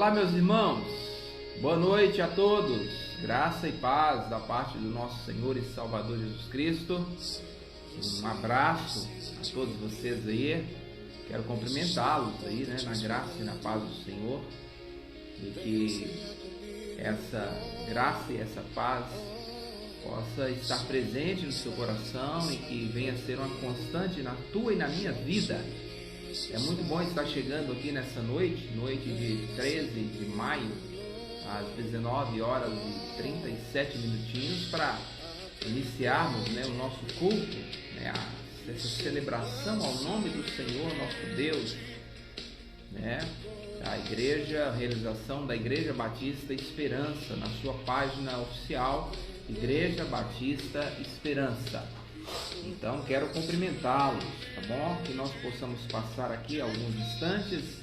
Olá, meus irmãos, boa noite a todos, graça e paz da parte do nosso Senhor e Salvador Jesus Cristo. Um abraço a todos vocês aí, quero cumprimentá-los aí, na graça e na paz do Senhor, e que essa graça e essa paz possa estar presente no seu coração e que venha a ser uma constante na tua e na minha vida. É muito bom estar chegando aqui nessa noite de 13 de maio, às 19 horas e 37 minutinhos, para iniciarmos o nosso culto, essa celebração ao nome do Senhor, nosso Deus, a igreja, a realização da Igreja Batista Esperança, na sua página oficial, Igreja Batista Esperança. Então quero cumprimentá-los, tá bom? Que nós possamos passar aqui alguns instantes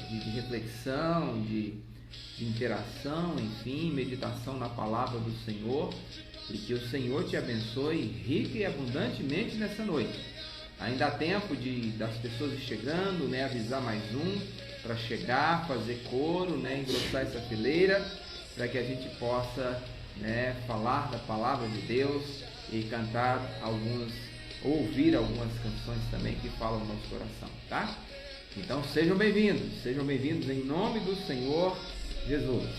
de reflexão, de interação, enfim, meditação na palavra do Senhor, e que o Senhor te abençoe rica e abundantemente nessa noite. Ainda há tempo das pessoas chegando, avisar mais um para chegar, fazer coro, engrossar essa fileira, para que a gente possa falar da palavra de Deus e cantar ouvir algumas canções também que falam no nosso coração, tá? Então sejam bem-vindos em nome do Senhor Jesus.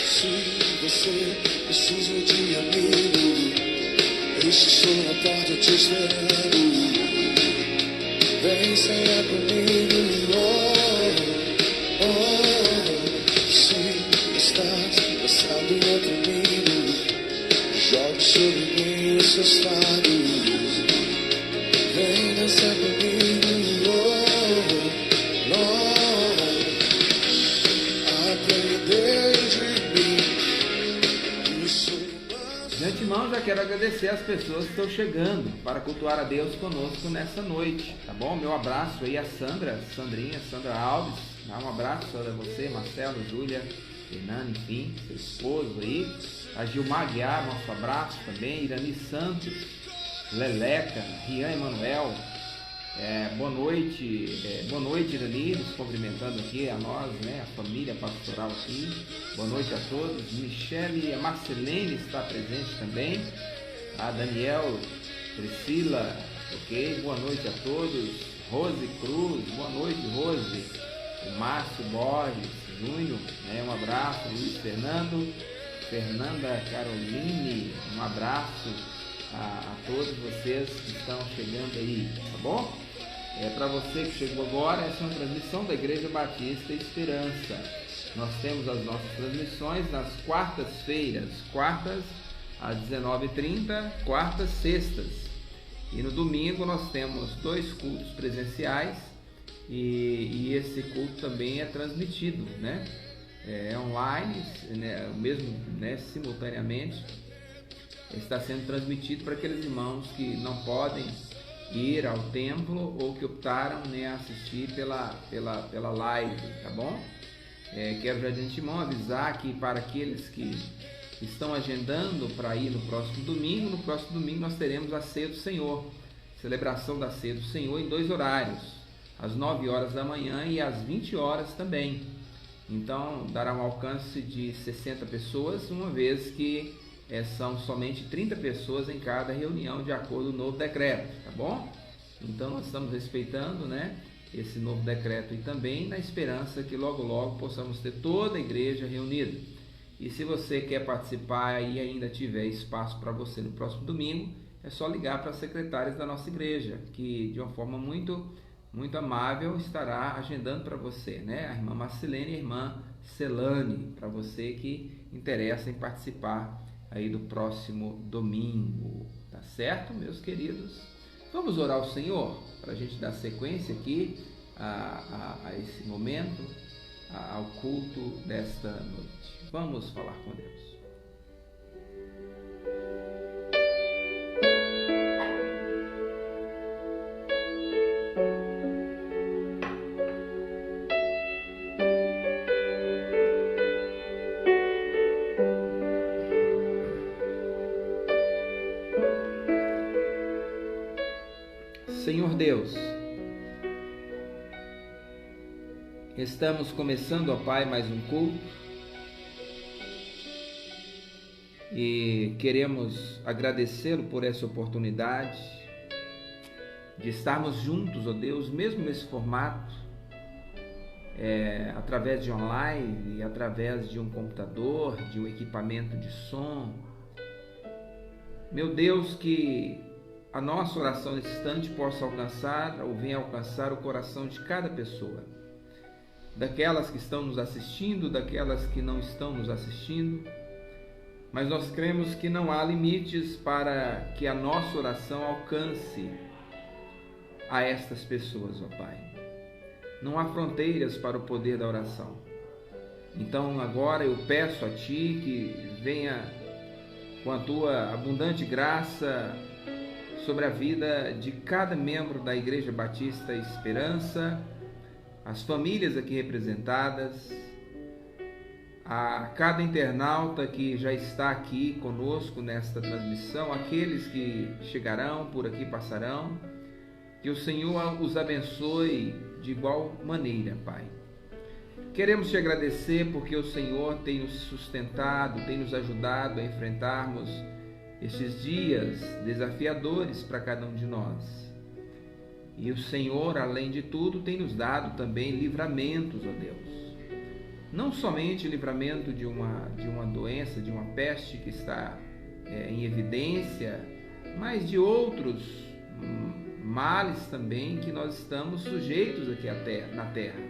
Se você precisa de amigo, eu estou na porta te esperando. Vem sair comigo, se estás cansado ou comigo, jogue sobre mim os seus fardos. Vem dançar comigo, aprender de mim. De antemão, já quero agradecer as pessoas que estão chegando para cultuar a Deus conosco nessa noite, tá bom? Meu abraço aí a Sandra Alves, um abraço a você, Marcelo, Júlia, Fernando, enfim, seu esposo aí, a Gilmar Guiar, nosso abraço também, Irani Santos, Leleca, Rian Emanuel, boa noite Irani, nos cumprimentando aqui, a nós, a família pastoral aqui, boa noite a todos. Michele e a Marcelene está presente também, a Daniel, Priscila, ok, boa noite a todos. Rose Cruz, boa noite Rose, o Márcio Borges Júnior, um abraço. Luiz Fernando, Fernanda Caroline, um abraço a todos vocês que estão chegando aí, tá bom? Para você que chegou agora, essa é uma transmissão da Igreja Batista Esperança. Nós temos as nossas transmissões nas quartas-feiras, quartas às 19h30, quartas, sextas. E no domingo nós temos 2 cultos presenciais e esse culto também é transmitido, é online, mesmo simultaneamente. Está sendo transmitido para aqueles irmãos que não podem ir ao templo ou que optaram assistir pela live, tá bom? Quero já de antemão avisar que para aqueles que estão agendando para ir no próximo domingo nós teremos a Ceia do Senhor, celebração da Ceia do Senhor em 2 horários, às 9 horas da manhã e às 20 horas também. Então dará um alcance de 60 pessoas, uma vez que são somente 30 pessoas em cada reunião, de acordo com o novo decreto, tá bom? Então nós estamos respeitando, esse novo decreto e também na esperança que logo possamos ter toda a igreja reunida. E se você quer participar e ainda tiver espaço para você no próximo domingo, é só ligar para as secretárias da nossa igreja, que de uma forma muito, muito amável estará agendando para você, a irmã Marcelene e a irmã Celane, para você que interessa em participar aí do próximo domingo, tá certo, meus queridos? Vamos orar ao Senhor para a gente dar sequência aqui a esse momento, ao culto desta noite. Vamos falar com Deus. Senhor Deus, estamos começando, ó Pai, mais um culto e queremos agradecê-lo por essa oportunidade de estarmos juntos, ó Deus, mesmo nesse formato, através de online, através de um computador, de um equipamento de som. Meu Deus, que a nossa oração nesse instante possa alcançar ou venha alcançar o coração de cada pessoa, daquelas que estão nos assistindo, daquelas que não estão nos assistindo, mas nós cremos que não há limites para que a nossa oração alcance a estas pessoas, ó Pai. Não há fronteiras para o poder da oração. Então agora eu peço a Ti que venha com a Tua abundante graça sobre a vida de cada membro da Igreja Batista Esperança, as famílias aqui representadas, a cada internauta que já está aqui conosco nesta transmissão, aqueles que chegarão, por aqui passarão, que o Senhor os abençoe de igual maneira, Pai. Queremos te agradecer porque o Senhor tem nos sustentado, tem nos ajudado a enfrentarmos estes dias desafiadores para cada um de nós. E o Senhor, além de tudo, tem nos dado também livramentos, ó Deus. Não somente livramento de uma doença, de uma peste que está em evidência, mas de outros males também que nós estamos sujeitos aqui na terra.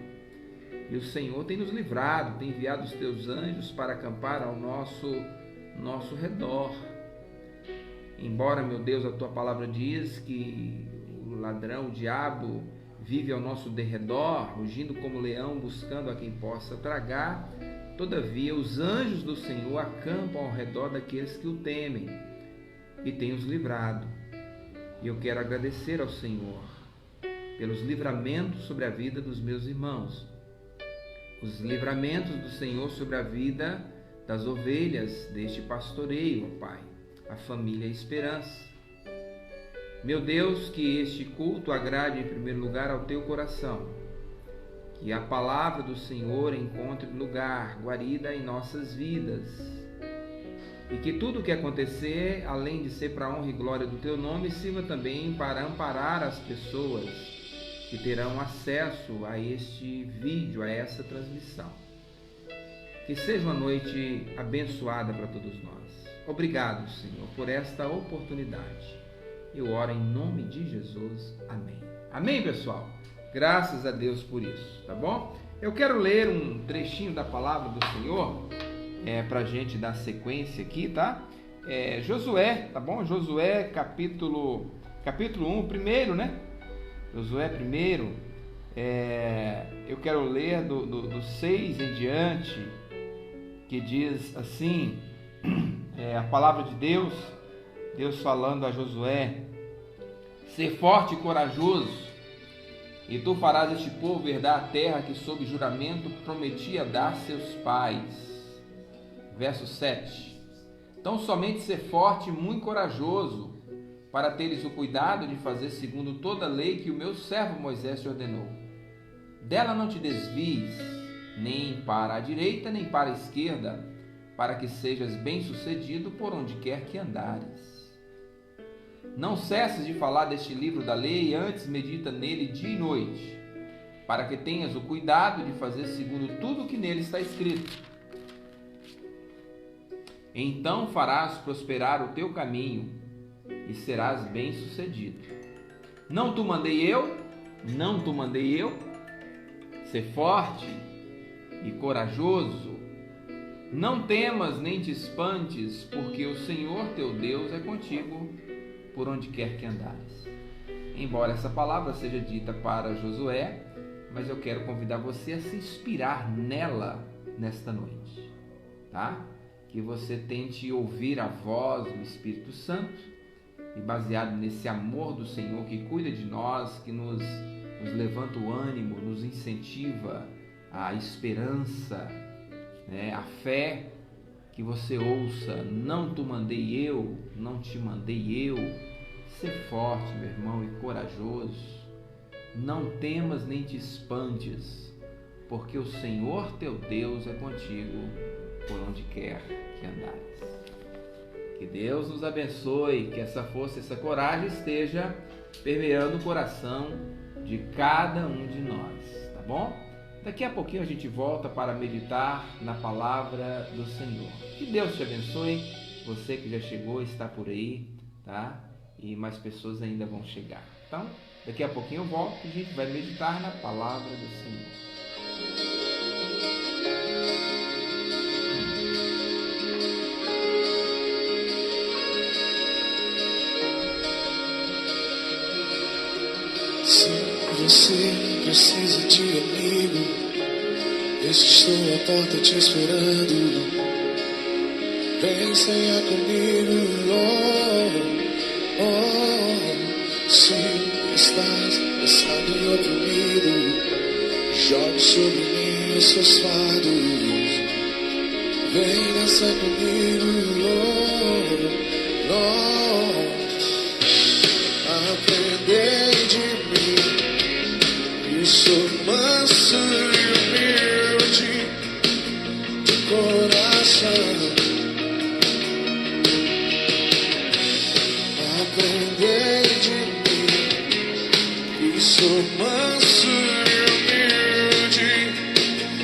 E o Senhor tem nos livrado, tem enviado os teus anjos para acampar ao nosso redor. Embora, meu Deus, a tua palavra diz que o ladrão, o diabo, vive ao nosso derredor, rugindo como leão, buscando a quem possa tragar, todavia os anjos do Senhor acampam ao redor daqueles que o temem e tem os livrado. E eu quero agradecer ao Senhor pelos livramentos sobre a vida dos meus irmãos, os livramentos do Senhor sobre a vida das ovelhas deste pastoreio, ó Pai, a família Esperança. Meu Deus, que este culto agrade em primeiro lugar ao teu coração, que a palavra do Senhor encontre lugar, guarida em nossas vidas, e que tudo o que acontecer, além de ser para a honra e glória do teu nome, sirva também para amparar as pessoas que terão acesso a este vídeo, a essa transmissão. Que seja uma noite abençoada para todos nós. Obrigado, Senhor, por esta oportunidade. Eu oro em nome de Jesus. Amém. Amém, pessoal? Graças a Deus por isso, tá bom? Eu quero ler um trechinho da palavra do Senhor, para a gente dar sequência aqui, tá? Josué, tá bom? Josué, capítulo 1, primeiro, né? Josué primeiro, eu quero ler do 6 em diante, que diz assim, a palavra de Deus falando a Josué: ser forte e corajoso, e tu farás este povo herdar a terra que sob juramento prometia dar seus pais. Verso 7. Então somente ser forte e muito corajoso, para teres o cuidado de fazer segundo toda a lei que o meu servo Moisés te ordenou. Dela não te desvies, nem para a direita, nem para a esquerda, para que sejas bem-sucedido por onde quer que andares. Não cesses de falar deste livro da lei, e antes medita nele dia e noite, para que tenhas o cuidado de fazer segundo tudo o que nele está escrito. Então farás prosperar o teu caminho e serás bem-sucedido. Não te mandei eu? Ser forte e corajoso. Não temas nem te espantes, porque o Senhor teu Deus é contigo por onde quer que andares. Embora essa palavra seja dita para Josué, mas eu quero convidar você a se inspirar nela nesta noite, tá? Que você tente ouvir a voz do Espírito Santo e, baseado nesse amor do Senhor que cuida de nós, que nos levanta o ânimo, nos incentiva a esperança, a fé, que você ouça: não te mandei eu, Ser forte, meu irmão, e corajoso. Não temas nem te espantes, porque o Senhor teu Deus é contigo por onde quer que andares. Que Deus nos abençoe, que essa força, essa coragem esteja permeando o coração de cada um de nós, tá bom? Daqui a pouquinho a gente volta para meditar na palavra do Senhor. Que Deus te abençoe, você que já chegou, está por aí, tá? E mais pessoas ainda vão chegar. Então, daqui a pouquinho eu volto e a gente vai meditar na palavra do Senhor. Se você precisa de amigo, eu estou à porta te esperando. Vem cear comigo, Se estás cansado e oprimido, jogue sobre mim os seus fardos. Vem dançar comigo, aprender de mim. Eu sou manso e humilde de coração. Aprender de mim. Eu sou manso e humilde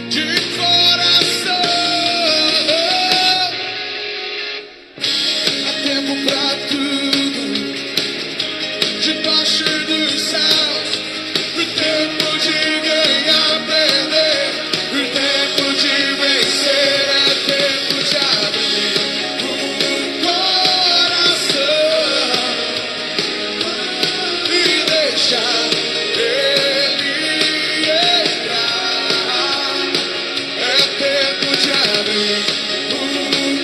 de coração. Há tempo pra tudo debaixo dos céus. O tempo de ganhar, perder, o tempo de vencer, é tempo de abrir o coração e deixar ele entrar. É tempo de abrir o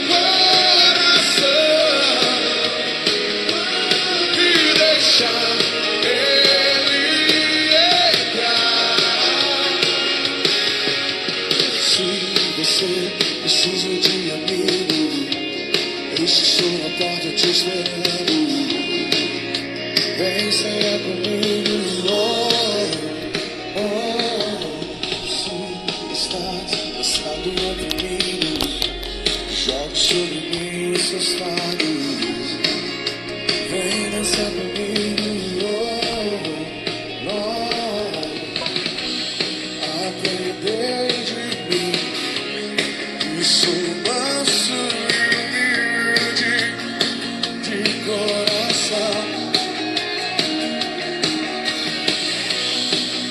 coração e deixar ele entrar. Se você precisa de amigo, eu estou à porta te esperando. Vem cear comigo, Se estás cansado e oprimido, jogue sobre mim os seus fardos. Vem dançar comigo, aprender de mim. Eu sou manso e humilde de coração.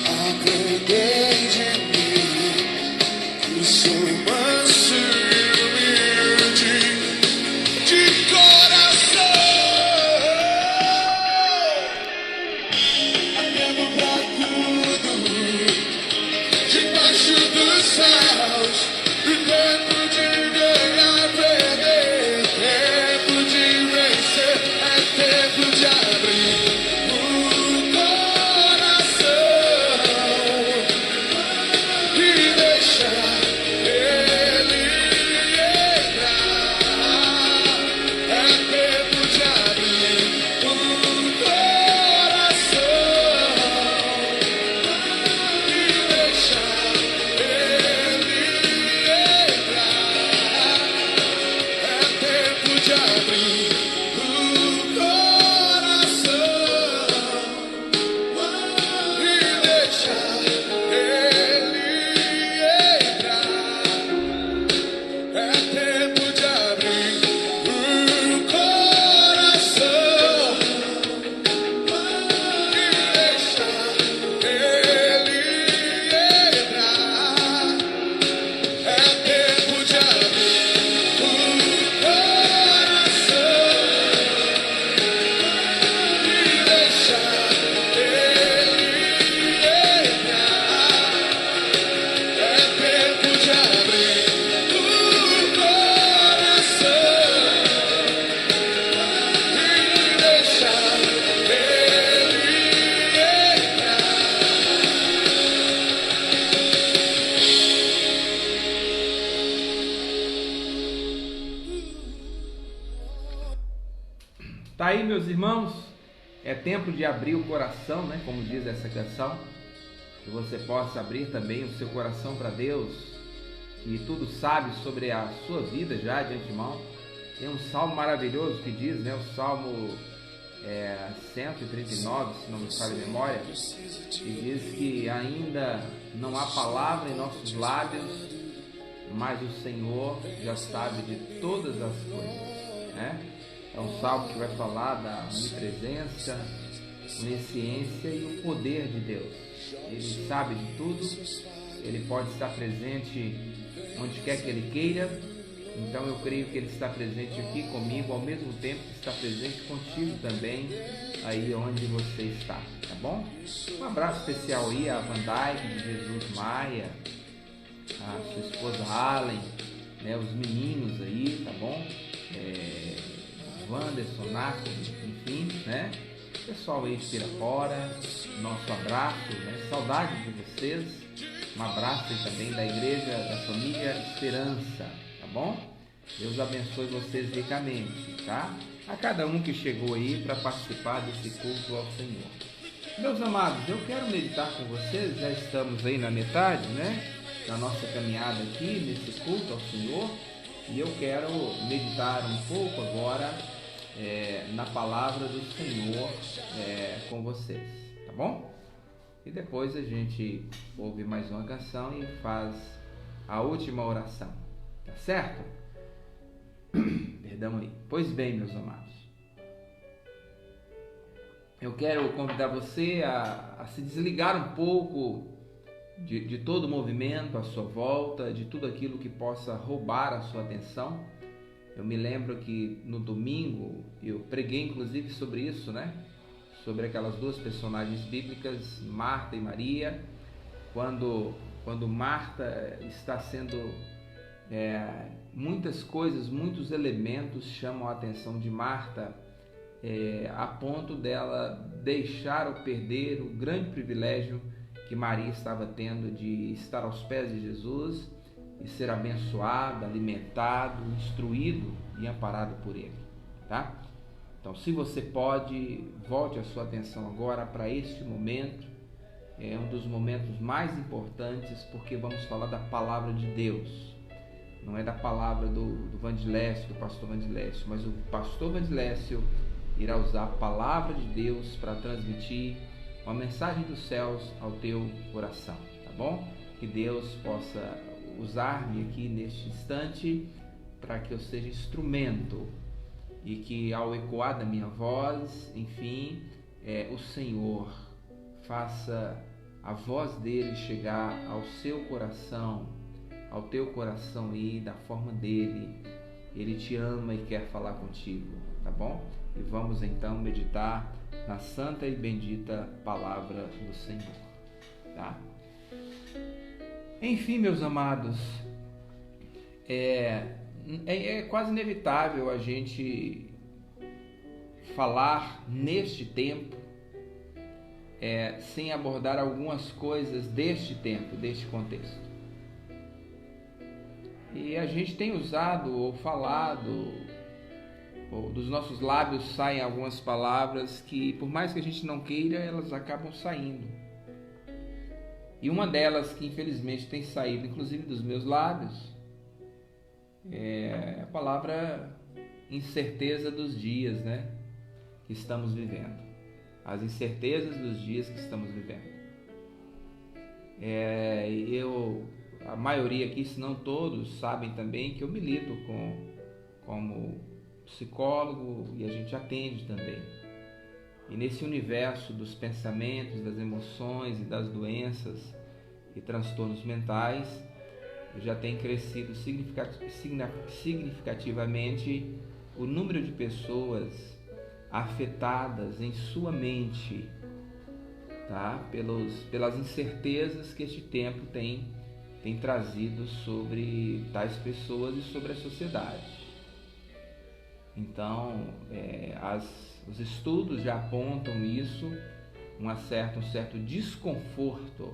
Aprender de mim. Eu sou manso e humilde de coração. Há tempo pra tudo debaixo dos céus. O tempo de ganhar, perder, tempo de vencer, é tempo de abrir o coração e deixar ele entrar. É tempo de abrir o coração e deixar ele entrar. É tempo de abrir o coração e deixar ele entrar. É tempo de abrir o coração e deixar ele entrar. É tempo de abrir o coração e deixar ele entrar. É tempo de abrir o coração e deixar ele Tá aí, meus irmãos, É tempo de abrir o coração, né? Como diz essa canção, que você possa abrir também o seu coração para Deus, que tudo sabe sobre a sua vida já de antemão. Tem um salmo maravilhoso que diz, né? O Salmo 139, se não me falha a memória, que diz que ainda não há palavra em nossos lábios, mas o Senhor já sabe de todas as coisas, né? É um salmo que vai falar da onipresença, onisciência e o poder de Deus. Ele sabe de tudo, ele pode estar presente onde quer que ele queira. Então eu creio que ele está presente aqui comigo, ao mesmo tempo que está presente contigo também, aí onde você está, tá bom? Um abraço especial aí a Van Dyke, de Jesus Maia, a sua esposa Allen, né, os meninos aí, tá bom? Wanderson, Naco, enfim, né? Pessoal aí de Pirapora, nosso abraço, né? Saudade de vocês. Um abraço aí também da Igreja da Família Esperança, tá bom? Deus abençoe vocês ricamente, tá? A cada um que chegou aí para participar desse culto ao Senhor. Meus amados, eu quero meditar com vocês, já estamos aí na metade, né? Da nossa caminhada aqui, nesse culto ao Senhor. E eu quero meditar um pouco agora na palavra do Senhor com vocês, tá bom? E depois a gente ouve mais uma canção e faz a última oração, tá certo? Perdão aí. Pois bem, meus amados, eu quero convidar você a se desligar um pouco de todo o movimento à sua volta, de tudo aquilo que possa roubar a sua atenção. Eu me lembro que no domingo eu preguei inclusive sobre isso, né? Sobre aquelas duas personagens bíblicas, Marta e Maria. Quando Marta está sendo... muitas coisas, muitos elementos chamam a atenção de Marta, a ponto dela deixar ou perder o grande privilégio que Maria estava tendo de estar aos pés de Jesus e ser abençoado, alimentado, instruído e amparado por Ele, tá? Então, se você pode, volte a sua atenção agora para este momento. É um dos momentos mais importantes, porque vamos falar da palavra de Deus. Não é da palavra do Vandilécio, do pastor Vandilécio, mas o pastor Vandilécio irá usar a palavra de Deus para transmitir uma mensagem dos céus ao teu coração, tá bom? Que Deus possa usar-me aqui neste instante para que eu seja instrumento e que ao ecoar da minha voz, enfim, o Senhor faça a voz dele chegar ao seu coração, ao teu coração aí, da forma dele. Ele te ama e quer falar contigo, tá bom? E vamos então meditar na santa e bendita palavra do Senhor, tá? Enfim, meus amados, é quase inevitável a gente falar neste tempo sem abordar algumas coisas deste tempo, deste contexto. E a gente tem usado ou falado, ou dos nossos lábios saem algumas palavras que, por mais que a gente não queira, elas acabam saindo. E uma delas que infelizmente tem saído, inclusive dos meus lábios, é a palavra incerteza dos dias, né, que estamos vivendo. As incertezas dos dias que estamos vivendo. A maioria aqui, se não todos, sabem também que eu milito como psicólogo e a gente atende também. E nesse universo dos pensamentos, das emoções e das doenças e transtornos mentais, já tem crescido significativamente o número de pessoas afetadas em sua mente, tá? Pelas incertezas que este tempo tem trazido sobre tais pessoas e sobre a sociedade. Então, os estudos já apontam isso, um certo desconforto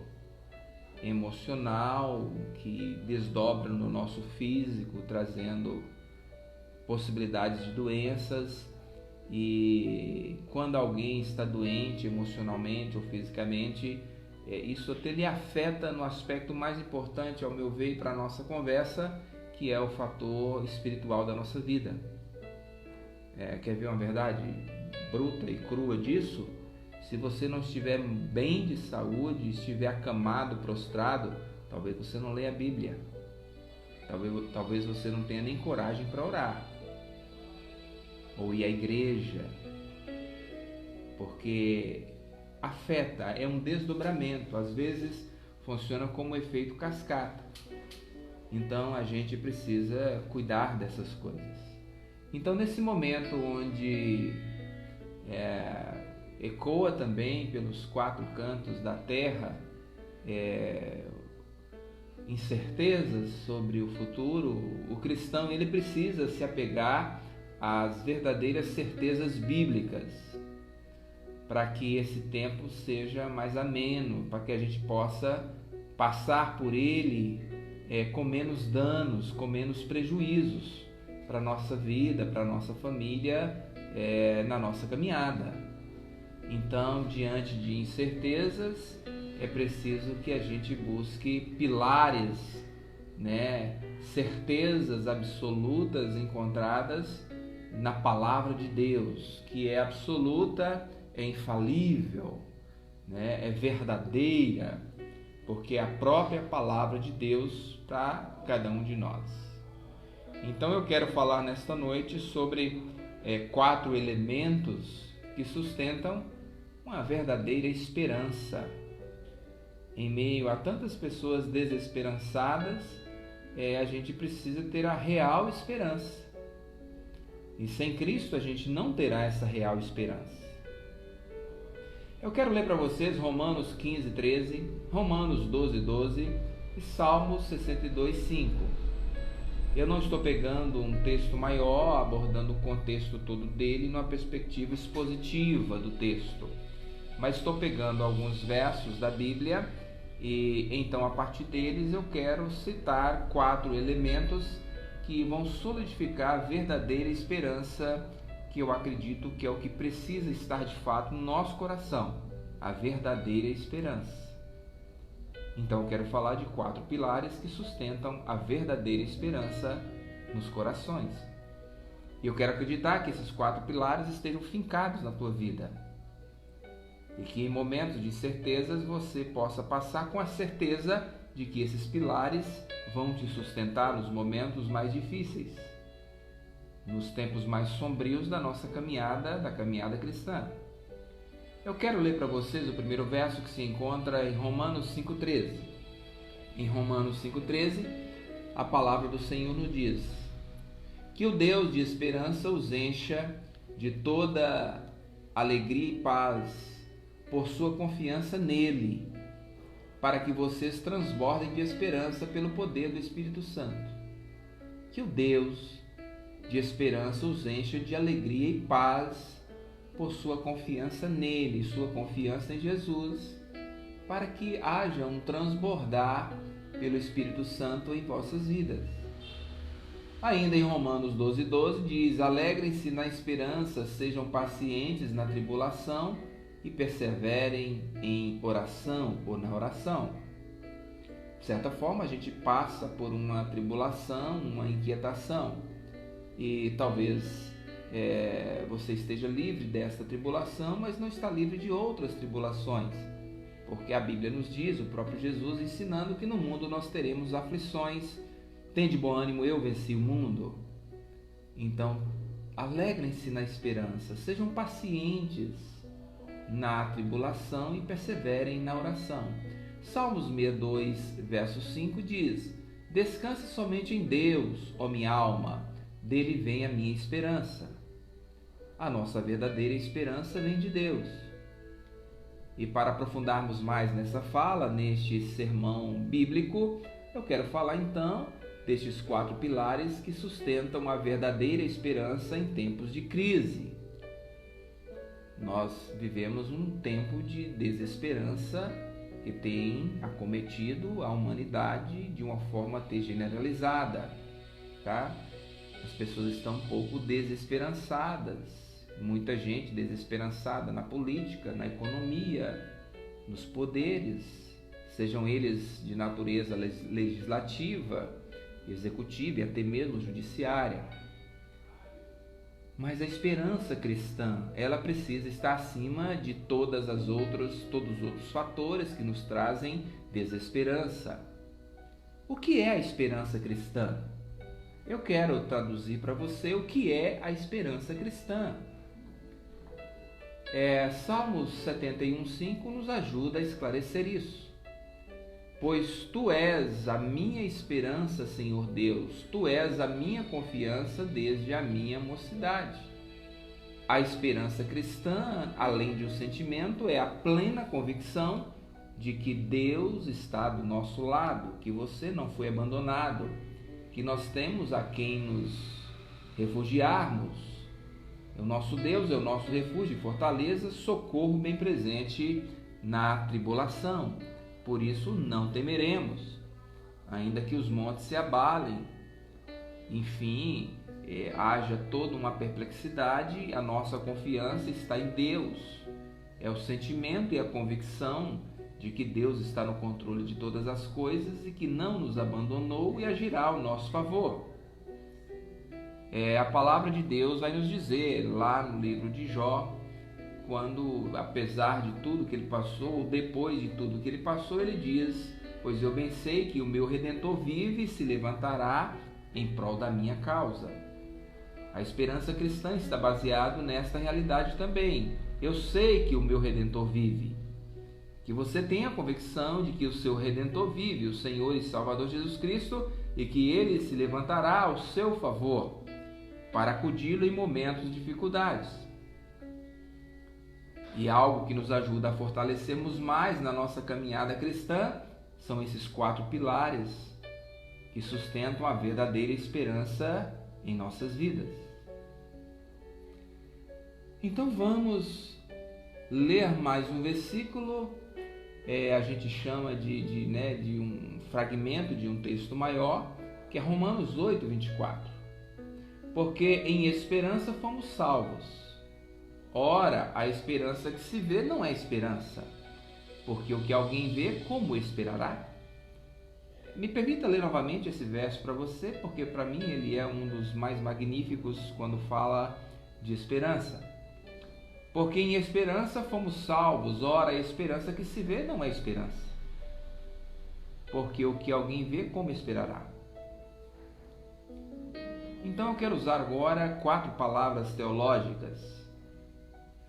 emocional que desdobra no nosso físico, trazendo possibilidades de doenças E quando alguém está doente emocionalmente ou fisicamente, isso até lhe afeta no aspecto mais importante, ao meu ver, para a nossa conversa, que é o fator espiritual da nossa vida. Quer ver uma verdade bruta e crua disso? Se você não estiver bem de saúde, estiver acamado, prostrado, talvez você não leia a Bíblia. Talvez você não tenha nem coragem para orar. Ou ir à igreja. Porque afeta, é um desdobramento. Às vezes funciona como um efeito cascata. Então a gente precisa cuidar dessas coisas. Então nesse momento onde ecoa também pelos quatro cantos da terra incertezas sobre o futuro, o cristão ele precisa se apegar às verdadeiras certezas bíblicas para que esse tempo seja mais ameno, para que a gente possa passar por ele com menos danos, com menos prejuízos para a nossa vida, para a nossa família, na nossa caminhada. Então, diante de incertezas, é preciso que a gente busque pilares, certezas absolutas encontradas na palavra de Deus, que é absoluta, é infalível, é verdadeira, porque é a própria palavra de Deus para cada um de nós. Então eu quero falar nesta noite sobre 4 elementos que sustentam uma verdadeira esperança. Em meio a tantas pessoas desesperançadas, a gente precisa ter a real esperança. E sem Cristo a gente não terá essa real esperança. Eu quero ler para vocês Romanos 15:13, Romanos 12:12 e Salmos 62:5. Eu não estou pegando um texto maior, abordando o contexto todo dele numa perspectiva expositiva do texto, mas estou pegando alguns versos da Bíblia e então a partir deles eu quero citar 4 elementos que vão solidificar a verdadeira esperança, que eu acredito que é o que precisa estar de fato no nosso coração, a verdadeira esperança. Então eu quero falar de 4 pilares que sustentam a verdadeira esperança nos corações. E eu quero acreditar que esses 4 pilares estejam fincados na tua vida. E que em momentos de incertezas você possa passar com a certeza de que esses pilares vão te sustentar nos momentos mais difíceis, nos tempos mais sombrios da nossa caminhada, da caminhada cristã. Eu quero ler para vocês o primeiro verso que se encontra em Romanos 5:13. Em Romanos 5:13, a palavra do Senhor nos diz: que o Deus de esperança os encha de toda alegria e paz por sua confiança nele, para que vocês transbordem de esperança pelo poder do Espírito Santo. Que o Deus de esperança os encha de alegria e paz por sua confiança nele, sua confiança em Jesus, para que haja um transbordar pelo Espírito Santo em vossas vidas. Ainda em Romanos 12:12 diz: alegrem-se na esperança, sejam pacientes na tribulação e perseverem em oração ou na oração. De certa forma, a gente passa por uma tribulação, uma inquietação, e talvez você esteja livre desta tribulação, mas não está livre de outras tribulações, porque a Bíblia nos diz, o próprio Jesus ensinando que no mundo nós teremos aflições. Tende bom ânimo, eu venci o mundo. Então, alegrem-se na esperança, sejam pacientes na tribulação e perseverem na oração. Salmos 62, verso 5 diz: descanse somente em Deus, ó minha alma, dele vem a minha esperança. A nossa verdadeira esperança vem de Deus. E para aprofundarmos mais nessa fala, neste sermão bíblico, eu quero falar então destes 4 pilares que sustentam a verdadeira esperança em tempos de crise. Nós vivemos um tempo de desesperança que tem acometido a humanidade de uma forma até generalizada, tá? As pessoas estão um pouco desesperançadas muita gente desesperançada na política, na economia, nos poderes, sejam eles de natureza legislativa, executiva e até mesmo judiciária. Mas a esperança cristã, ela precisa estar acima de todos os outros fatores que nos trazem desesperança. O que é a esperança cristã? Eu quero traduzir para você o que é a esperança cristã. Salmos 71:5 nos ajuda a esclarecer isso. Pois Tu és a minha esperança, Senhor Deus, Tu és a minha confiança desde a minha mocidade. A esperança cristã, além de um sentimento, é a plena convicção de que Deus está do nosso lado, que você não foi abandonado, que nós temos a quem nos refugiarmos. O nosso Deus é o nosso refúgio e fortaleza, socorro bem presente na tribulação. Por isso não temeremos, ainda que os montes se abalem. Enfim, haja toda uma perplexidade, a nossa confiança está em Deus. É o sentimento e a convicção de que Deus está no controle de todas as coisas e que não nos abandonou e agirá ao nosso favor. A palavra de Deus vai nos dizer lá no livro de Jó, quando, apesar de tudo que ele passou, ou depois de tudo que ele passou, ele diz: pois eu bem sei que o meu Redentor vive e se levantará em prol da minha causa. A esperança cristã está baseada nesta realidade também. Eu sei que o meu Redentor vive. Que você tenha a convicção de que o seu Redentor vive, o Senhor e Salvador Jesus Cristo, e que ele se levantará ao seu favor para acudi-lo em momentos de dificuldades. E algo que nos ajuda a fortalecermos mais na nossa caminhada cristã são esses 4 pilares que sustentam a verdadeira esperança em nossas vidas. Então vamos ler mais um versículo. A gente chama de um fragmento de um texto maior, que é Romanos 8:24. Porque em esperança fomos salvos. Ora, a esperança que se vê não é esperança, porque o que alguém vê, como esperará? Me permita ler novamente esse verso para você, porque para mim ele é um dos mais magníficos quando fala de esperança. Porque em esperança fomos salvos. Ora, a esperança que se vê não é esperança, porque o que alguém vê, como esperará? Então eu quero usar agora 4 palavras teológicas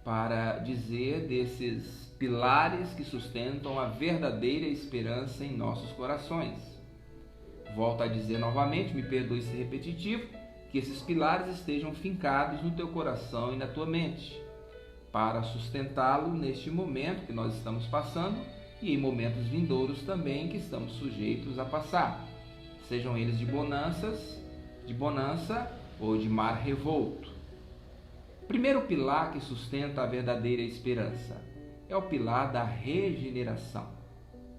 para dizer desses pilares que sustentam a verdadeira esperança em nossos corações. Volto a dizer novamente, me perdoe ser repetitivo, que esses pilares estejam fincados no teu coração e na tua mente, para sustentá-lo neste momento que nós estamos passando e em momentos vindouros também que estamos sujeitos a passar, sejam eles de bonança ou de mar revolto. Primeiro pilar que sustenta a verdadeira esperança é o pilar da regeneração.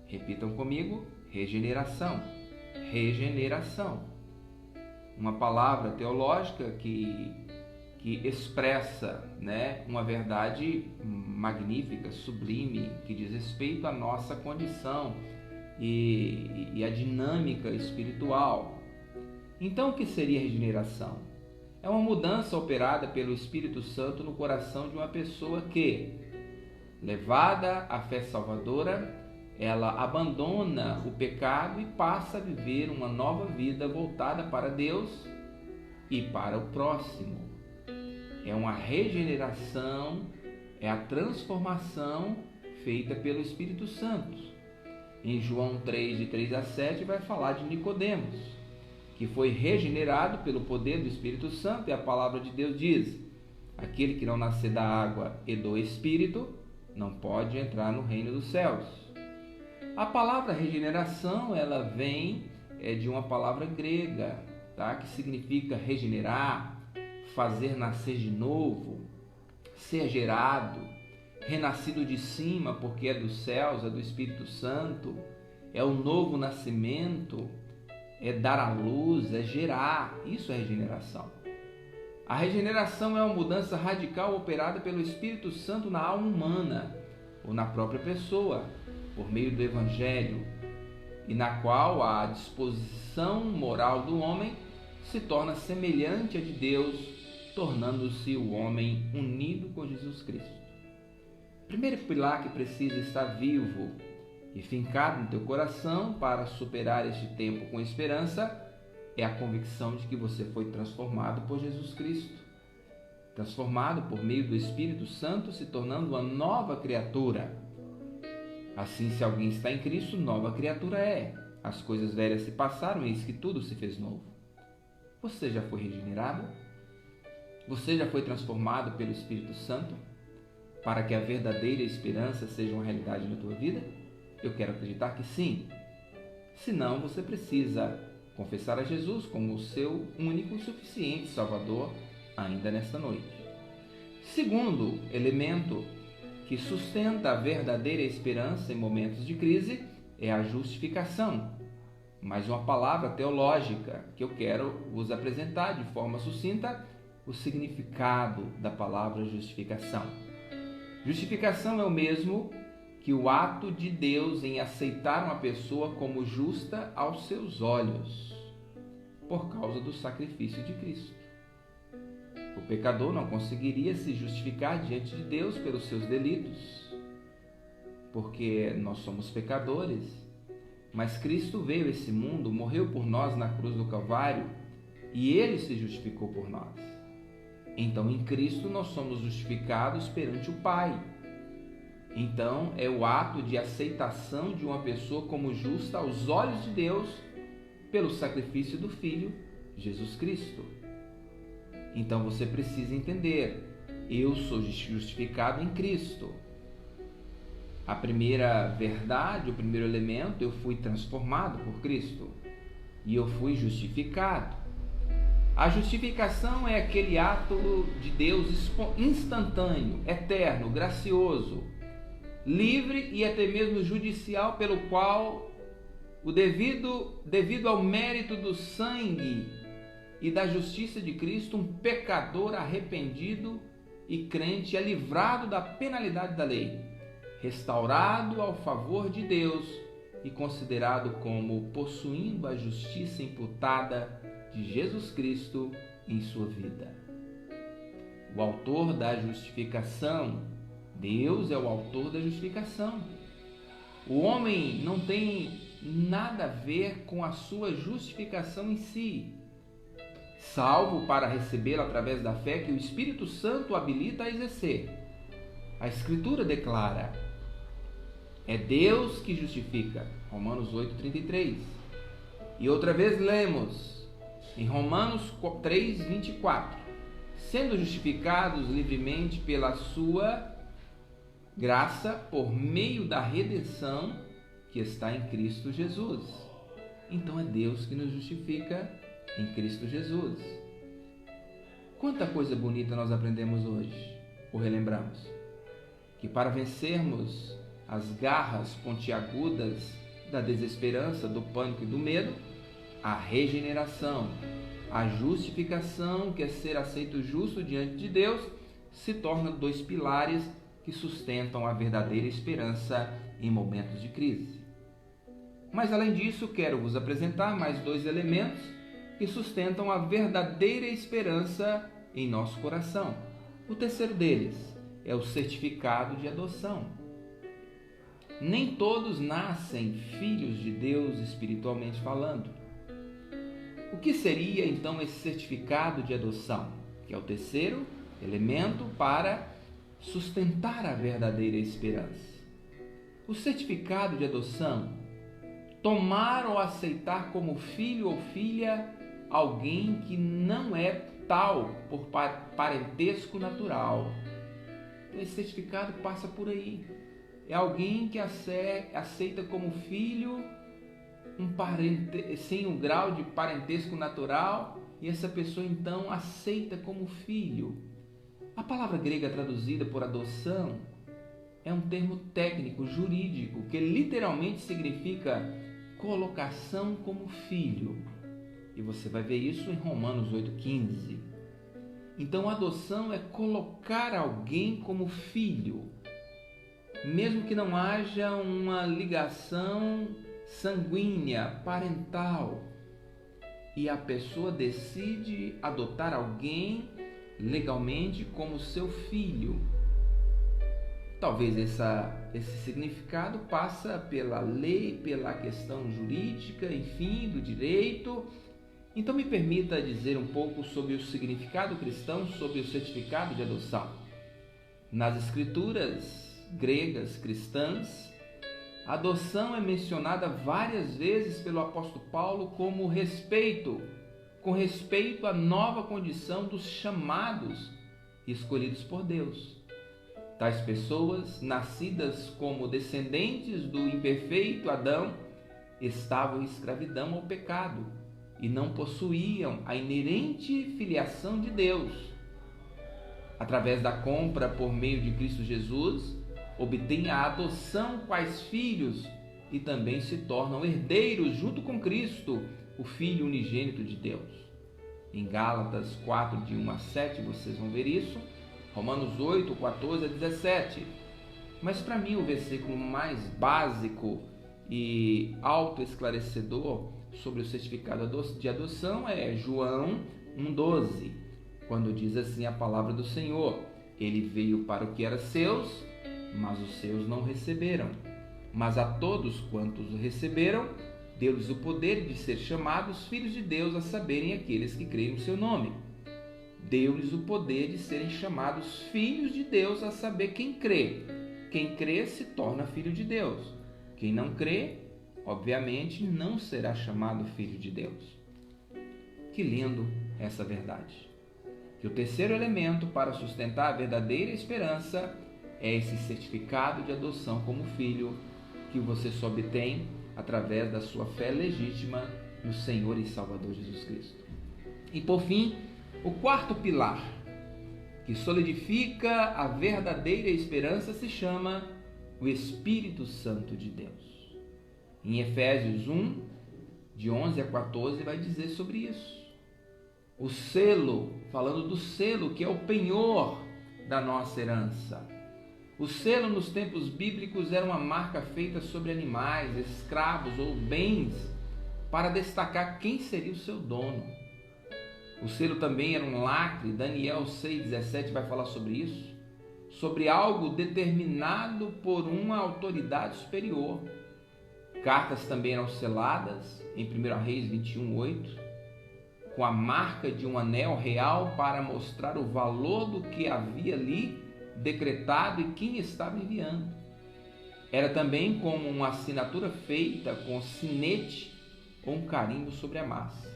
Repitam comigo: regeneração. Regeneração. Uma palavra teológica que expressa, uma verdade magnífica, sublime, que diz respeito à nossa condição e à dinâmica espiritual. Então, o que seria regeneração? É uma mudança operada pelo Espírito Santo no coração de uma pessoa que, levada à fé salvadora, ela abandona o pecado e passa a viver uma nova vida voltada para Deus e para o próximo. É uma regeneração, é a transformação feita pelo Espírito Santo. Em João 3, de 3 a 7, vai falar de Nicodemos, que foi regenerado pelo poder do Espírito Santo, e a palavra de Deus diz: aquele que não nascer da água e do Espírito não pode entrar no reino dos céus. A palavra regeneração, ela vem de uma palavra grega, que significa regenerar, fazer nascer de novo, ser gerado, renascido de cima, porque é dos céus, é do Espírito Santo, é o novo nascimento, é dar à luz, é gerar. Isso é regeneração. A regeneração é uma mudança radical operada pelo Espírito Santo na alma humana ou na própria pessoa, por meio do Evangelho, e na qual a disposição moral do homem se torna semelhante à de Deus, tornando-se o homem unido com Jesus Cristo. O primeiro pilar que precisa estar vivo e fincado no teu coração para superar este tempo com esperança é a convicção de que você foi transformado por Jesus Cristo, transformado por meio do Espírito Santo, se tornando uma nova criatura. Assim, se alguém está em Cristo, nova criatura é. As coisas velhas se passaram, eis que tudo se fez novo. Você já foi regenerado? Você já foi transformado pelo Espírito Santo para que a verdadeira esperança seja uma realidade na tua vida? Eu quero acreditar que sim. Se não, você precisa confessar a Jesus como o seu único e suficiente Salvador ainda nesta noite. Segundo elemento que sustenta a verdadeira esperança em momentos de crise é a justificação. Mais uma palavra teológica que eu quero vos apresentar de forma sucinta o significado da palavra justificação. Justificação é o mesmo que o ato de Deus em aceitar uma pessoa como justa aos seus olhos, por causa do sacrifício de Cristo. O pecador não conseguiria se justificar diante de Deus pelos seus delitos, porque nós somos pecadores, mas Cristo veio a esse mundo, morreu por nós na cruz do Calvário e Ele se justificou por nós. Então, em Cristo, nós somos justificados perante o Pai. Então, é o ato de aceitação de uma pessoa como justa aos olhos de Deus pelo sacrifício do Filho, Jesus Cristo. Então, você precisa entender, eu sou justificado em Cristo. A primeira verdade, o primeiro elemento, eu fui transformado por Cristo e eu fui justificado. A justificação é aquele ato de Deus instantâneo, eterno, gracioso, livre e até mesmo judicial, pelo qual, devido ao mérito do sangue e da justiça de Cristo, um pecador arrependido e crente é livrado da penalidade da lei, restaurado ao favor de Deus e considerado como possuindo a justiça imputada de Jesus Cristo em sua vida. O autor da justificação, Deus é o autor da justificação. O homem não tem nada a ver com a sua justificação em si, salvo para recebê-la através da fé que o Espírito Santo habilita a exercer. A Escritura declara: é Deus que justifica, Romanos 8,33. E outra vez lemos em Romanos 3,24, sendo justificados livremente pela sua graça por meio da redenção que está em Cristo Jesus. Então é Deus que nos justifica em Cristo Jesus. Quanta coisa bonita nós aprendemos hoje, ou relembramos, que para vencermos as garras pontiagudas da desesperança, do pânico e do medo, a regeneração, a justificação, que é ser aceito justo diante de Deus, se tornam dois pilares que sustentam a verdadeira esperança em momentos de crise. Mas além disso, quero vos apresentar mais dois elementos que sustentam a verdadeira esperança em nosso coração. O terceiro deles é o certificado de adoção. Nem todos nascem filhos de Deus espiritualmente falando. O que seria então esse certificado de adoção? Que é o terceiro elemento para sustentar a verdadeira esperança. O certificado de adoção: tomar ou aceitar como filho ou filha alguém que não é tal por parentesco natural. Esse certificado passa por aí. É alguém que aceita como filho sem um grau de parentesco natural, e essa pessoa então aceita como filho. A palavra grega traduzida por adoção é um termo técnico, jurídico, que literalmente significa colocação como filho. E você vai ver isso em Romanos 8,15. Então, a adoção é colocar alguém como filho, mesmo que não haja uma ligação sanguínea, parental, e a pessoa decide adotar alguém legalmente como seu filho. Talvez esse significado passa pela lei, pela questão jurídica, enfim, do direito. Então me permita dizer um pouco sobre o significado cristão, sobre o certificado de adoção. Nas escrituras gregas cristãs, a adoção é mencionada várias vezes pelo apóstolo Paulo como respeito, com respeito à nova condição dos chamados e escolhidos por Deus. Tais pessoas, nascidas como descendentes do imperfeito Adão, estavam em escravidão ao pecado e não possuíam a inerente filiação de Deus. Através da compra por meio de Cristo Jesus, obtêm a adoção quais filhos e também se tornam herdeiros junto com Cristo, o Filho unigênito de Deus. Em Gálatas 4, de 1 a 7, vocês vão ver isso. Romanos 8, 14 a 17. Mas para mim o versículo mais básico e autoesclarecedor sobre o certificado de adoção é João 1,12, quando diz assim a palavra do Senhor: Ele veio para o que era seus, mas os seus não receberam. Mas a todos quantos o receberam, deu-lhes o poder de ser chamados filhos de Deus, a saberem aqueles que creem no seu nome. Deu-lhes o poder de serem chamados filhos de Deus, a saber quem crê. Quem crê se torna filho de Deus. Quem não crê, obviamente, não será chamado filho de Deus. Que lindo essa verdade. Que o terceiro elemento para sustentar a verdadeira esperança é esse certificado de adoção como filho, que você só obtém através da sua fé legítima no Senhor e Salvador Jesus Cristo. E por fim, o quarto pilar que solidifica a verdadeira esperança se chama o Espírito Santo de Deus. Em Efésios 1, de 11 a 14, vai dizer sobre isso. O selo, falando do selo, que é o penhor da nossa herança. O selo nos tempos bíblicos era uma marca feita sobre animais, escravos ou bens para destacar quem seria o seu dono. O selo também era um lacre, Daniel 6,17 vai falar sobre isso, sobre algo determinado por uma autoridade superior. Cartas também eram seladas, em 1 Reis 21,8, com a marca de um anel real para mostrar o valor do que havia ali decretado e quem estava enviando. Era também como uma assinatura feita com sinete ou um carimbo sobre a massa.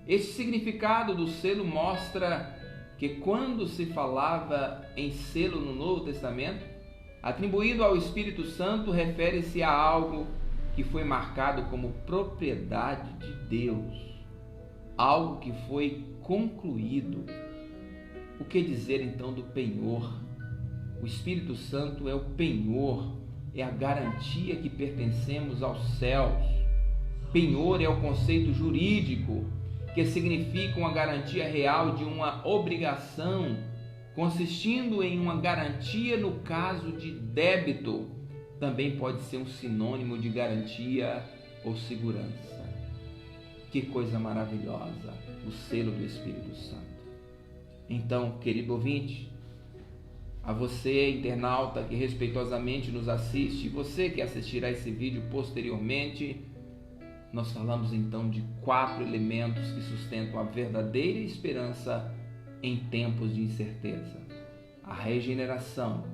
Esse significado do selo mostra que quando se falava em selo no Novo Testamento, atribuído ao Espírito Santo, refere-se a algo que foi marcado como propriedade de Deus, algo que foi concluído. O que dizer então do penhor? O Espírito Santo é o penhor, é a garantia que pertencemos aos céus. Penhor é o conceito jurídico que significa uma garantia real de uma obrigação, consistindo em uma garantia no caso de débito. Também pode ser um sinônimo de garantia ou segurança. Que coisa maravilhosa, o selo do Espírito Santo. Então, querido ouvinte, a você, internauta, que respeitosamente nos assiste, e você que assistirá esse vídeo posteriormente, nós falamos então de 4 elementos que sustentam a verdadeira esperança em tempos de incerteza. A regeneração,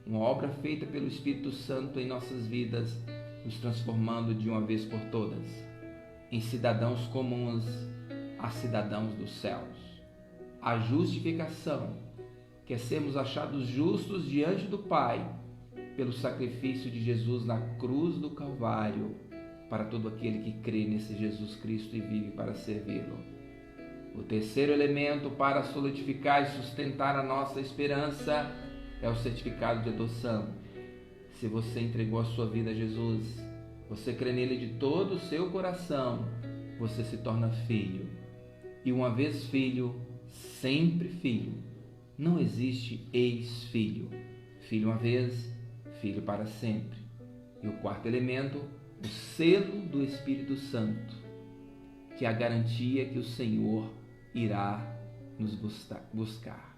uma obra feita pelo Espírito Santo em nossas vidas, nos transformando de uma vez por todas em cidadãos comuns a cidadãos dos céus. A justificação, que é sermos achados justos diante do Pai pelo sacrifício de Jesus na cruz do Calvário, para todo aquele que crê nesse Jesus Cristo e vive para servi-lo. O terceiro elemento para solidificar e sustentar a nossa esperança é o certificado de adoção. Se você entregou a sua vida a Jesus, você crê nele de todo o seu coração, você se torna filho. E uma vez filho, sempre filho. Não existe ex-filho. Filho uma vez, filho para sempre. E o quarto elemento, o selo do Espírito Santo, que é a garantia que o Senhor irá nos buscar.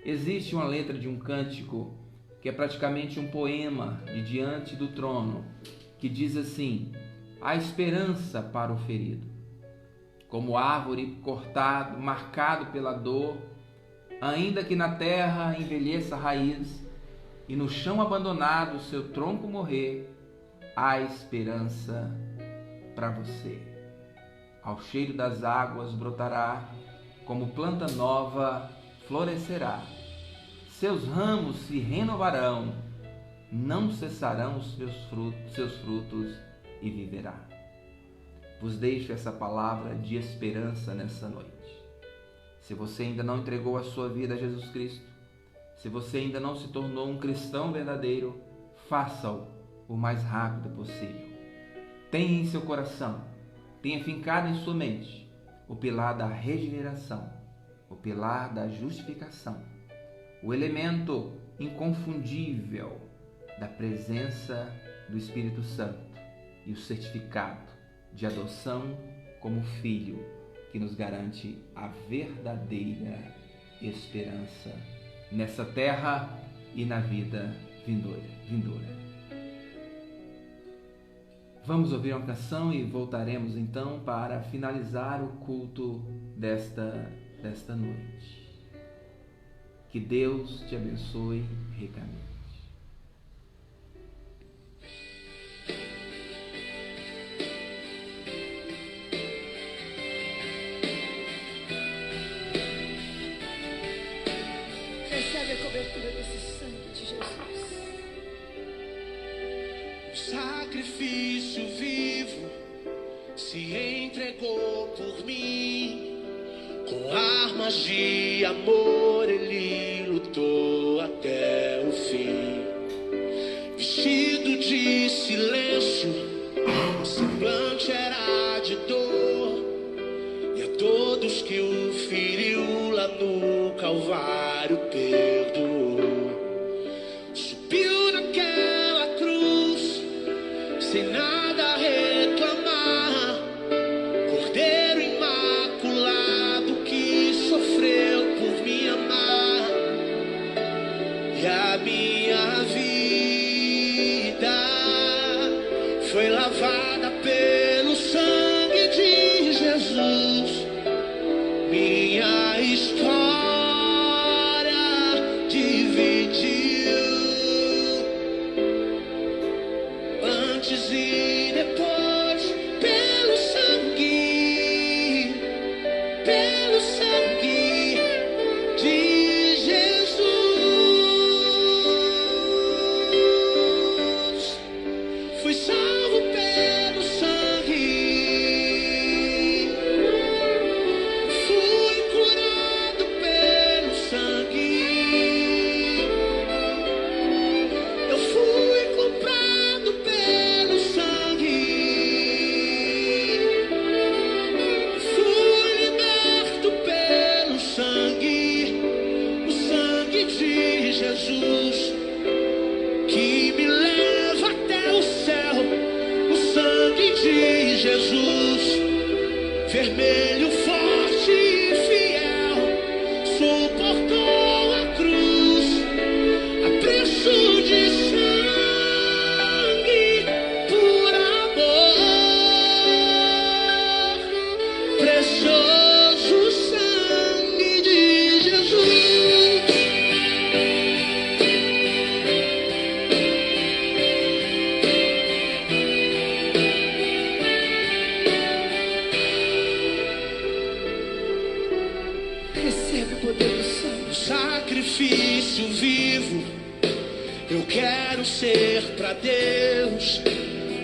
Existe uma letra de um cântico que é praticamente um poema de diante do trono, que diz assim: há esperança para o ferido. Como árvore cortado, marcado pela dor, ainda que na terra envelheça a raiz e no chão abandonado seu tronco morrer, há esperança para você. Ao cheiro das águas brotará, como planta nova florescerá. Seus ramos se renovarão, não cessarão os seus frutos e viverá. Vos deixo essa palavra de esperança nessa noite. Se você ainda não entregou a sua vida a Jesus Cristo, se você ainda não se tornou um cristão verdadeiro, faça-o o mais rápido possível. Tenha em seu coração, tenha fincado em sua mente o pilar da regeneração, o pilar da justificação, o elemento inconfundível da presença do Espírito Santo e o certificado de adoção como filho, que nos garante a verdadeira esperança nessa terra e na vida vindoura. Vamos ouvir uma canção e voltaremos então para finalizar o culto desta noite. Que Deus te abençoe ricamente. Recebe a cobertura desse sangue de Jesus. O sacrifício vivo se entregou por mim. Com armas de amor ele lutou até o fim. Vestido de silêncio, o semblante era de dor. E a todos que o feriu lá no Calvário perdoou. Subiu naquela cruz, sem nada reclamar. Cordeiro imaculado que sofreu por me amar. E a minha vida foi lavada pelo sangue de Jesus. Minha história dividiu antes e depois pelo sangue de Jesus. Fui salvo pelo sangue. Fui curado pelo sangue. Eu fui comprado pelo sangue. Fui liberto pelo sangue. O sangue de Jesus que me leva até o céu. O sangue de Jesus, vermelho, forte e fiel, suportou a cruz a preço de sangue por amor. Precioso sangue de Jesus. Recebe o poder do sangue. Sacrifício vivo, eu quero ser pra Deus,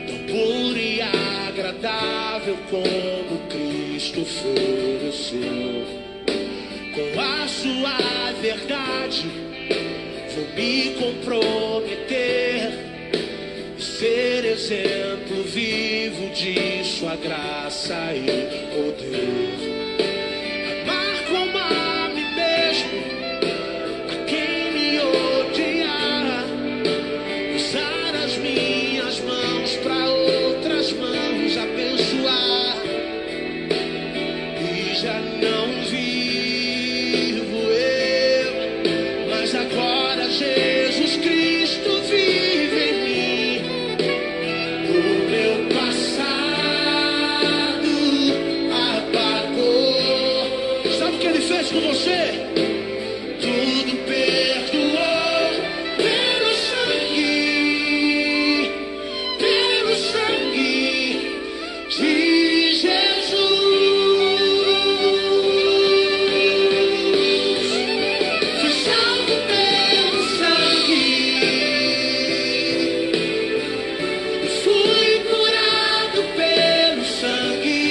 tão puro e agradável como Cristo ofereceu. Com a sua verdade, vou me comprometer e ser exemplo vivo de sua graça e poder. Amar como vez com você. Tudo perdoou pelo sangue de Jesus. Fui salvo pelo sangue, fui curado pelo sangue,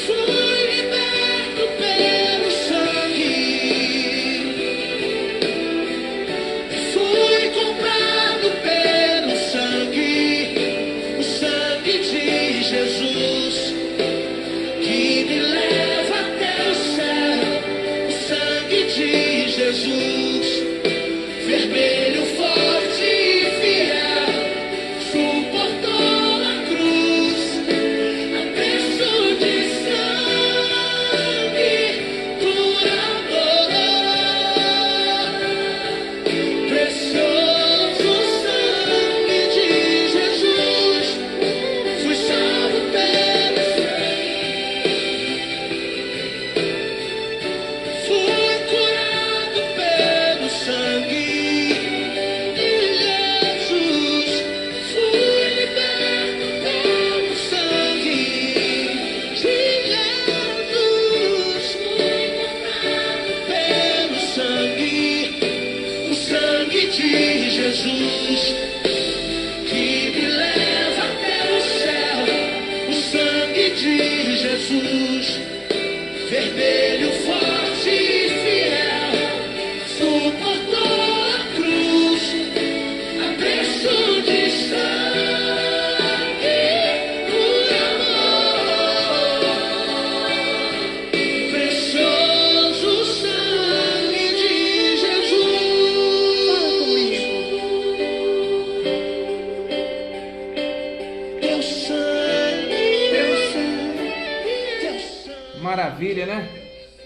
fui liberto pelo sangue, fui comprado pelo sangue, o sangue de Jesus que me leva até o céu, o sangue de Jesus, vermelho, forte e fiel, suportou a cruz, a preço de sangue, por amor, precioso sangue de Jesus. Fui salvo pelo sangue, fui curado pelo sangue de Jesus, fui liberto pelo sangue de Jesus, fui comprado pelo sangue, o sangue de Jesus que me leva até o céu, o sangue de Jesus, vermelho, forte e fiel, suportou a cruz, a preço de sangue, por amor, precioso sangue de Jesus. Teu sangue, teu sangue, teu sangue. Maravilha, né?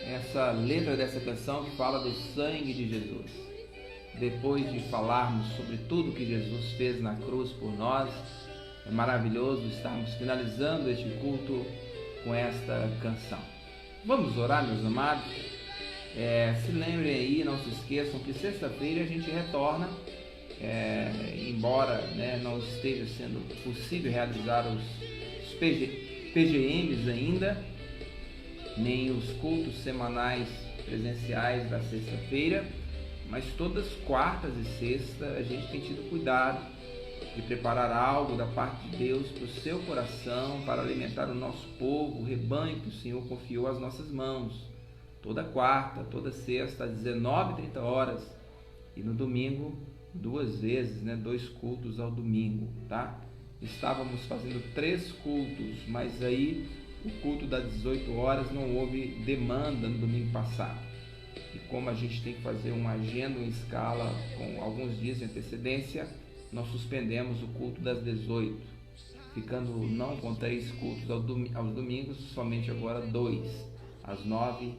Essa letra dessa canção que fala do sangue de Jesus. Depois de falarmos sobre tudo que Jesus fez na cruz por nós, é maravilhoso estarmos finalizando este culto com esta canção. Vamos orar, meus amados? Se lembrem aí, não se esqueçam que sexta-feira a gente retorna, embora, né, não esteja sendo possível realizar os PGMs ainda, nem os cultos semanais presenciais da sexta-feira, mas todas quartas e sextas a gente tem tido cuidado de preparar algo da parte de Deus para o seu coração, para alimentar o nosso povo, o rebanho que o Senhor confiou às nossas mãos. Toda quarta, toda sexta, às 19h30, e no domingo, 2 vezes, né, 2 cultos ao domingo, tá? Estávamos fazendo 3 cultos, mas aí o culto das 18 horas não houve demanda no domingo passado. E como a gente tem que fazer uma agenda em escala com alguns dias de antecedência, nós suspendemos o culto das 18, ficando não com 3 cultos aos domingos, somente agora 2, às 9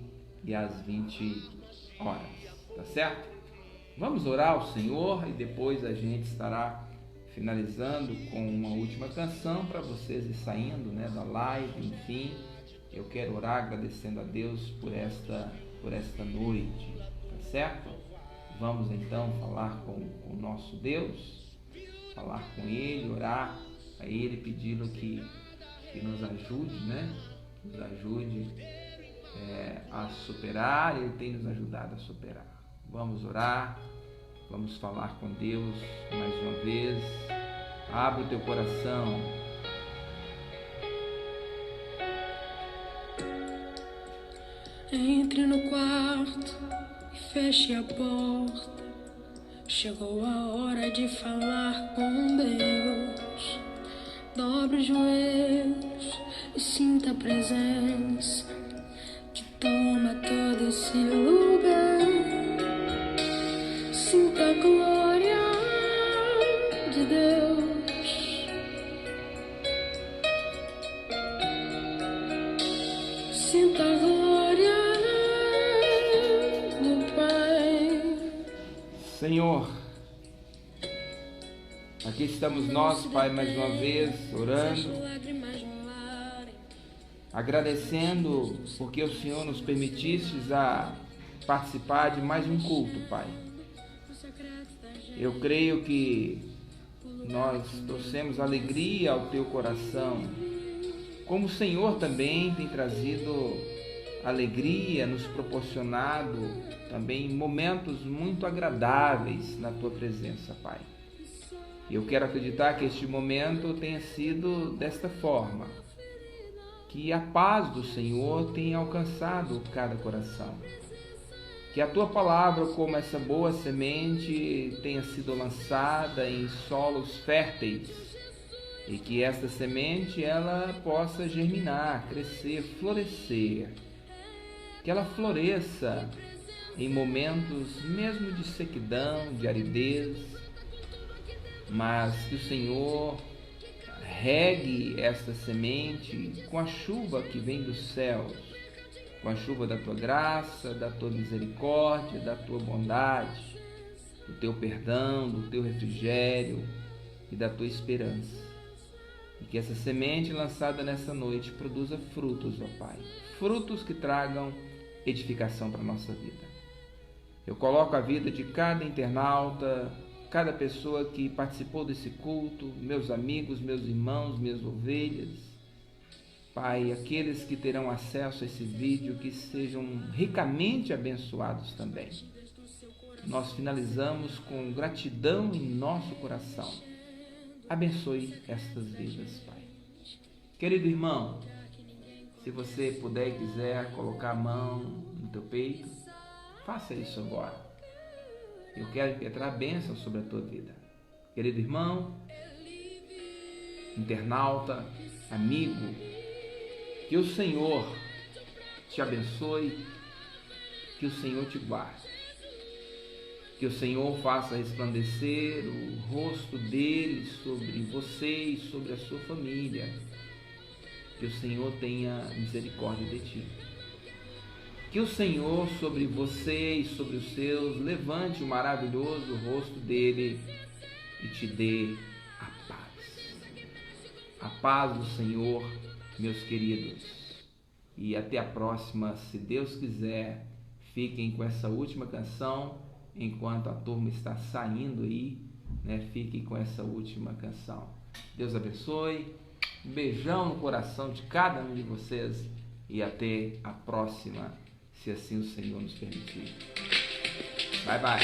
e às 20 horas, tá certo? Vamos orar ao Senhor e depois a gente estará finalizando com uma última canção para vocês ir saindo, né, da live. Enfim, eu quero orar agradecendo a Deus por esta noite, tá certo? Vamos então falar com o nosso Deus, falar com Ele, orar a Ele, pedi-lo que nos ajude, né? Nos ajude a superar. Ele tem nos ajudado a superar. Vamos orar, vamos falar com Deus mais uma vez. Abre o teu coração. Entre no quarto e feche a porta. Chegou a hora de falar com Deus. Dobre os joelhos e sinta a presença que toma todo esse lugar. Sinta a glória de Deus. Sinta a glória do Pai. Senhor, aqui estamos nós, Pai, mais uma vez orando, agradecendo porque o Senhor nos permitisse a participar de mais um culto, Pai. Eu creio que nós trouxemos alegria ao Teu coração, como o Senhor também tem trazido alegria, nos proporcionado também momentos muito agradáveis na Tua presença, Pai. Eu quero acreditar que este momento tenha sido desta forma, que a paz do Senhor tenha alcançado cada coração, que a Tua palavra, como essa boa semente, tenha sido lançada em solos férteis e que esta semente ela possa germinar, crescer, florescer, que ela floresça em momentos mesmo de sequidão, de aridez, mas que o Senhor regue esta semente com a chuva que vem dos céus, com a chuva da Tua graça, da Tua misericórdia, da Tua bondade, do Teu perdão, do Teu refrigério e da Tua esperança. E que essa semente lançada nessa noite produza frutos, ó Pai, frutos que tragam edificação para a nossa vida. Eu coloco a vida de cada internauta, cada pessoa que participou desse culto, meus amigos, meus irmãos, minhas ovelhas, Pai, aqueles que terão acesso a esse vídeo, que sejam ricamente abençoados também. Nós finalizamos com gratidão em nosso coração. Abençoe estas vidas, Pai. Querido irmão, se você puder e quiser colocar a mão no teu peito, faça isso agora. Eu quero impetrar a bênção sobre a tua vida. Querido irmão, internauta, amigo, que o Senhor te abençoe, que o Senhor te guarde, que o Senhor faça resplandecer o rosto dele sobre você e sobre a sua família, que o Senhor tenha misericórdia de ti, que o Senhor sobre você e sobre os seus levante o maravilhoso rosto dele e te dê a paz do Senhor, meus queridos. E até a próxima, se Deus quiser. Fiquem com essa última canção, enquanto a turma está saindo aí, né? Fiquem com essa última canção. Deus abençoe, um beijão no coração de cada um de vocês e até a próxima, se assim o Senhor nos permitir. Bye, bye.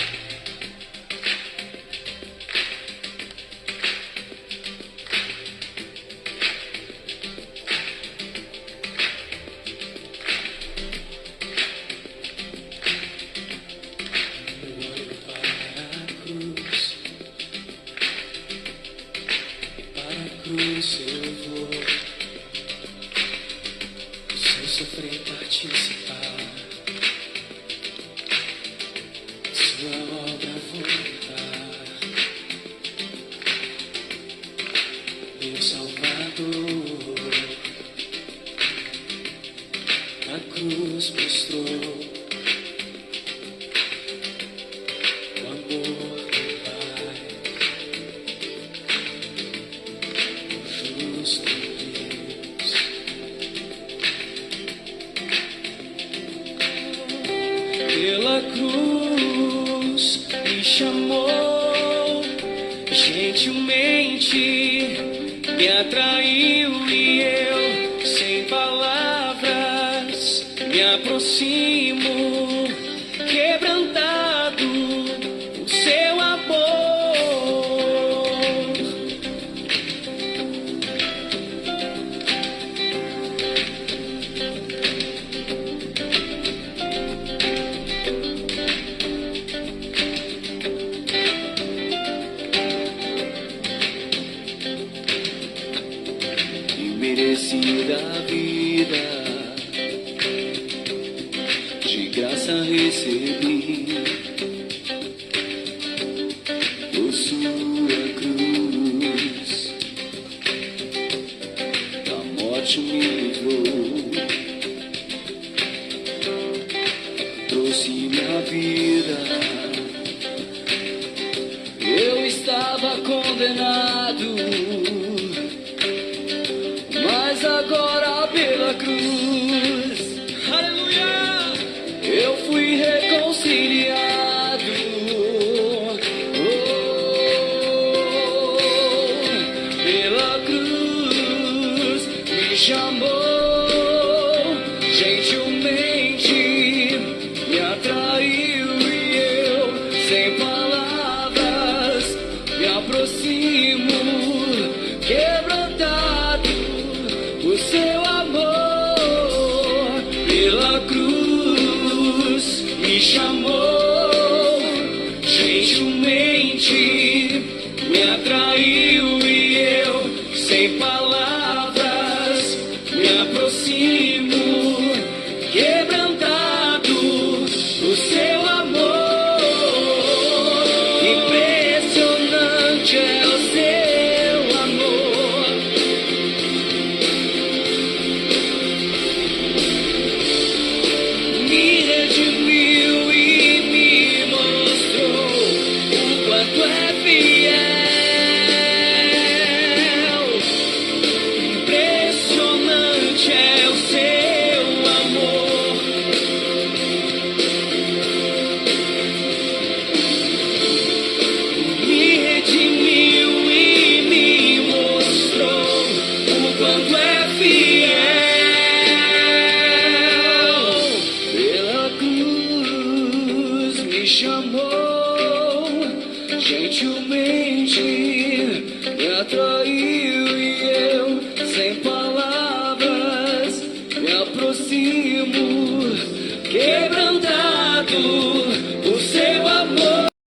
Cruz eu vou, sem sofrer participar, sua obra vou levar, meu Salvador, a cruz mostrou o amor do Pai. Pela cruz me chamou, gentilmente me atraiu e eu, sem palavras, me aproximo, quebrantado o seu amor. Merecida vida, de graça recebi, por sua cruz, da morte me livrou, trouxe minha vida, eu estava condenado, mas agora pela cruz aproximo, quebrantado o seu amor. Pela cruz me chamou, gentilmente me atraiu e eu, sem palavras, me aproximo, quebrantado o seu amor. Impressionante é o seu amor. Me redimiu e me mostrou o quanto é fiel. Impressionante é o seu amor. Me redimiu e me mostrou o quanto é fiel. Pela cruz me chamou, gentilmente me atraiu e eu, sem palavras, me aproximo,